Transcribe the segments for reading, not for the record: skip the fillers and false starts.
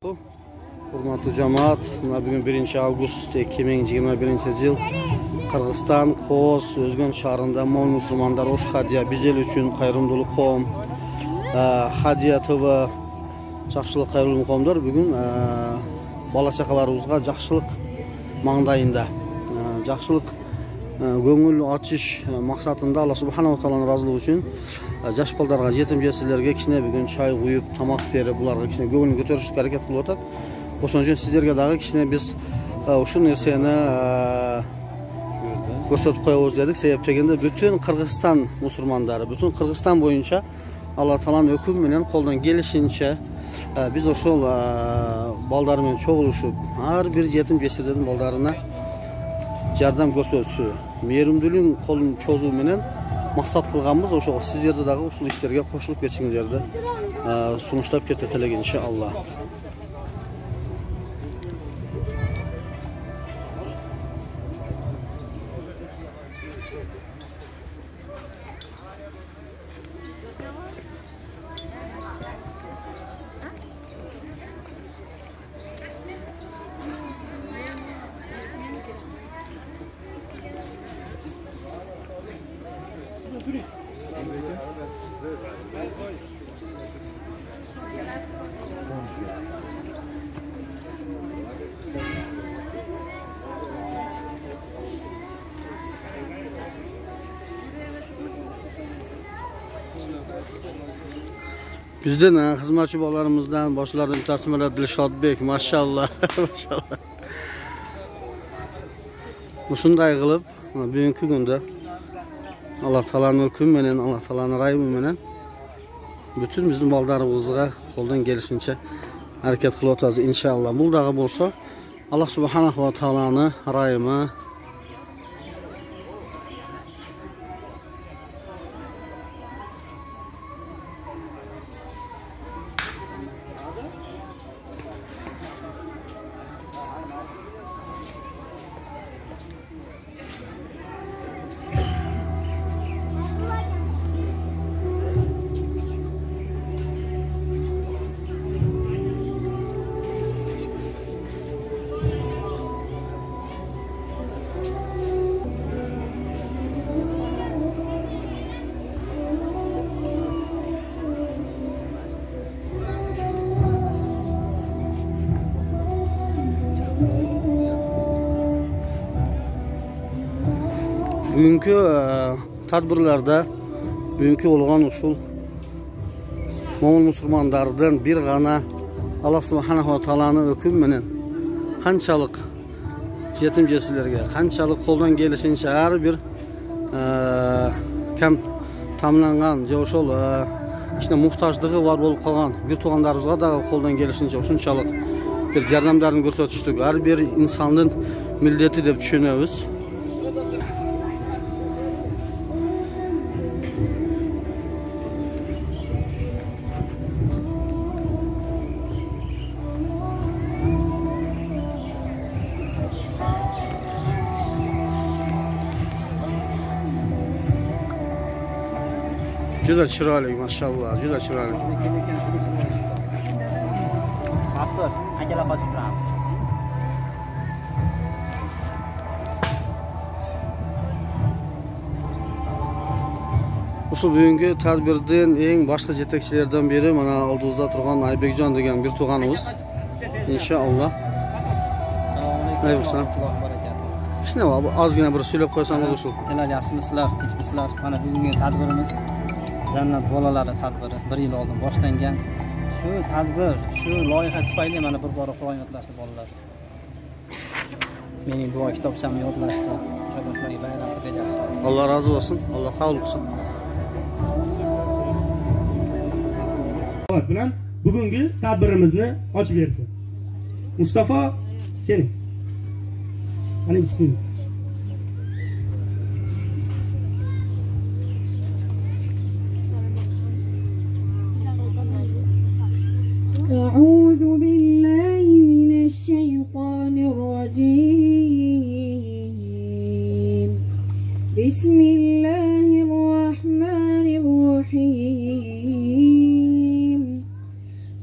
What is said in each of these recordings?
Hurmatli jamoat, bugun 1-avgust 2021-yil Qirg'iziston Qo'z O'zgan shahrida mo'l musulmonlar o'sh hadiya bizlar uchun qayrumduluk qom hadiya TV yaxshilik qayrumduluk qomdir. Bugun bola chaqalarimizga yaxshilik mangdayında yaxshilik ko'ngil ochish maqsadida Alloh subhanahu va taoloning roziligi uchun yosh bolalarga, yetim jesirlarga kichkina bugun choy qo'yib, tomoq berib, ularga kichkina ko'ngilni ko'tarishga harakat qilib o'tadi. O'shaning uchun sizlarga dag'i kichkina biz o'sha narsani ko'rsatib qo'yamiz dedik. Sebab deganda butun Qirg'iziston musulmonlari, butun Qirg'iziston bo'yicha Alloh taolaning hukmi bilan qo'ldan kelishincha biz o'sha bolalar bilan cho'g'ilishib, har bir yetim jesirlarning bolalarına yordam ko'rsatishni, mehrumdullik qo'lini cho'zuv bilan maqsad qilganmiz. O'sha sizlarda dag'i ushul ishlarga qo'shilib ketishingizlarni sunushlab ketatilar inshaalloh. Bizden xizmatchi bolalarimizdan boshlardan bittasi mana Dilshodbek, maşallah. Maşallah. Shunday qilib, bugungi kunda Alloh taolaning hukmi bilan, Alloh taolaning raymi bilan bütün bizim bolalarimizga qo'ldan kelishincha harakat qilib o'tamiz inshaalloh. Bu dag'i bo'lsa, Alloh subhanahu va taolaning raymi bugünkü tadbirlarda bugünkü olğan usul mo'min musulmonlardan bir gana Alloh subhanahu va taolaning hukmi bilan qanchalik yetim jesirlarga, qanchalik qo'ldan kelishincha har bir kam tamlangan o'shal ishne muhtojligi bor bo'lib qolgan bir tuğanlarimizga da qo'ldan kelishincha shunchalik bir yordamlarni ko'rsatishdik. Har bir insonning millati deb tushunamiz. Juda chiroyli, maşallah, juda chiroyli. Hafta akalar qochib turamiz. Ushbu bugungi tadbirdan eng boshqa yetakchilardan biri mana oldimizda turgan Aybekjon degan bir tug'animiz. Inshaalloh. Assalomu alaykum. Shuna bu ozgina bir so'ylab qo'ysangiz ushbu. Sizlar yaxshimisizlar, tinchmisizlar? Mana bugungi tadbirimiz Jannat bolalari tadbiri 1 yil oldin boshlangan. Shu tadbir, shu loyiha tufayli mana bir bora Qur'on yodlashdi bolalar. Mening duo kitobchamni yodlashdi. Shularga bayram qilyapsiz. Alloh rozi bo'lsin, Alloh qabul qilsin. bilan bugungi tadbirimizni ochib bersin. Mustafa, keling. Qani siz أعوذ بالله من الشيطان الرجيم بسم الله الرحمن الرحيم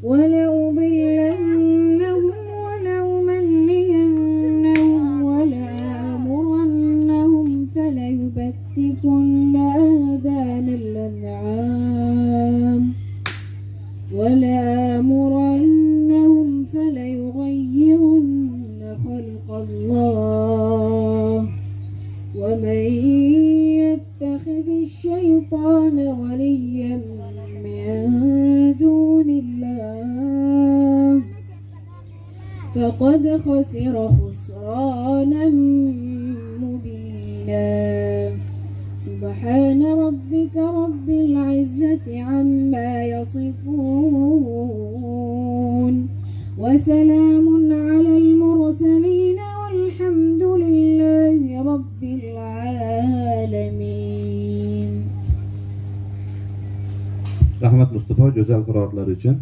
ولأضلن فقد خسر خسرانا مبينا سبحان ربك رب العزة عما يصفون وسلام على المرسلين والحمد لله رب العالمين. Rahmat Mustafa güzel kıraatları için.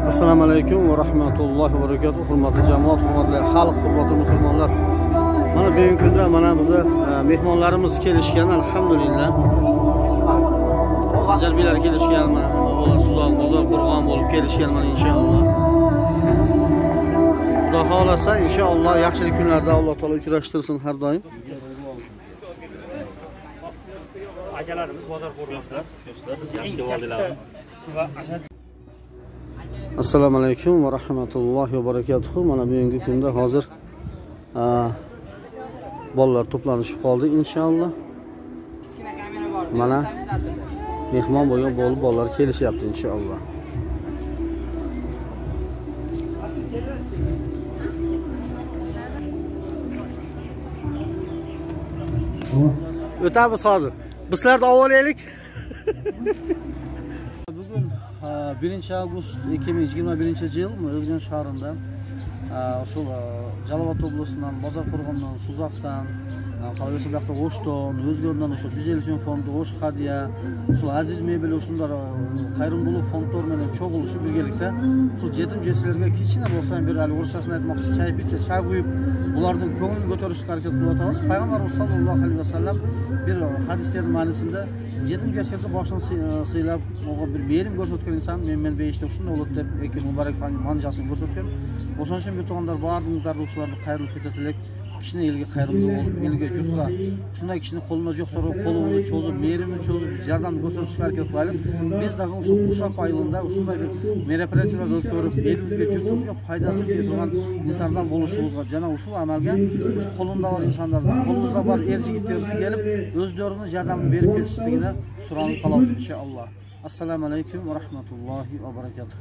Assalomu alaykum va rahmatullohi va barakatuh. Hurmatli jamoat, hurmatli xalq, hurmatli musulmonlar. Mana bugungi kunda mana bizni mehmonlarimiz kelishgan, alhamdulillah. Sanjarbiylar kelishgan, mana bolalar Suzal, Bozor Qo'rg'on bo'lib kelishgan mana inshaalloh. Xudo xolasa inshaalloh yaxshilik kunlarda Alloh taolo uchrashtirsin har doim. Akalarimiz Bozor Qo'rg'onda, biz yaxshi valilar. Assalomu alaykum va rahmatullohi va barakatuh. Mana bugungi kunda hozir bolalar to'planishib qoldi inshaalloh. Mana mehmon bo'lgan bolalar kelishyapti inshaalloh. O'tamiz hozir. Bizlarni ovolaylik. Bugun 1 avgust 2021-yil O'zgan shahrida o'sha Jalolobod oblasidan, Bozor Qo'rg'ondan, Suzaqdan, qolgan yoqda O'shton, O'zgordan o'sha Bizelsion fondi, O'sh Hadiya, o'sha Aziz mebel o'shunlar Qayrimbuloq fondlar bilan cho'g'ilishib birgalikda shu yetim jeslarga kichkina bo'lsa ham bir o'rshasini aytmoqchi, chay bitta chay qo'yib, ularning ko'nglini ko'tarishga harakat qilyapmiz. Payg'ambarimiz sollallohu alayhi vasallam bir hadisning ma'nosida yetim jeslarga boshini siylab, o'g'a bir merim ko'rsatgan inson men beshta shunday bo'lib deb ekin muborak manjasini ko'rsatgan. O'shaning uchun bu to'g'onlar bardingizlar ruhlarni qayrilib ketadilar. Kishini elga qayrilib bo'lib, elga yurtga shunday kishini qo'lini yo'qtirib, qo'lini cho'zib, merimni cho'zib, yordam ko'rsatishga harakat qilib, biz da o'sha Qushaq oylanda shunday bir meraparativlar o'tkazib, elimizga, yurtimizga foydasi yetgan insonlar bo'lishimizga, jana shu amalga shu qo'linda bor insonlardan, qo'limizda bor er-yigitlarga kelib, o'zlarini yordam berib ketishligini so'rab qolamiz inshaalloh. Assalomu alaykum va rahmatullohi va barakatuh.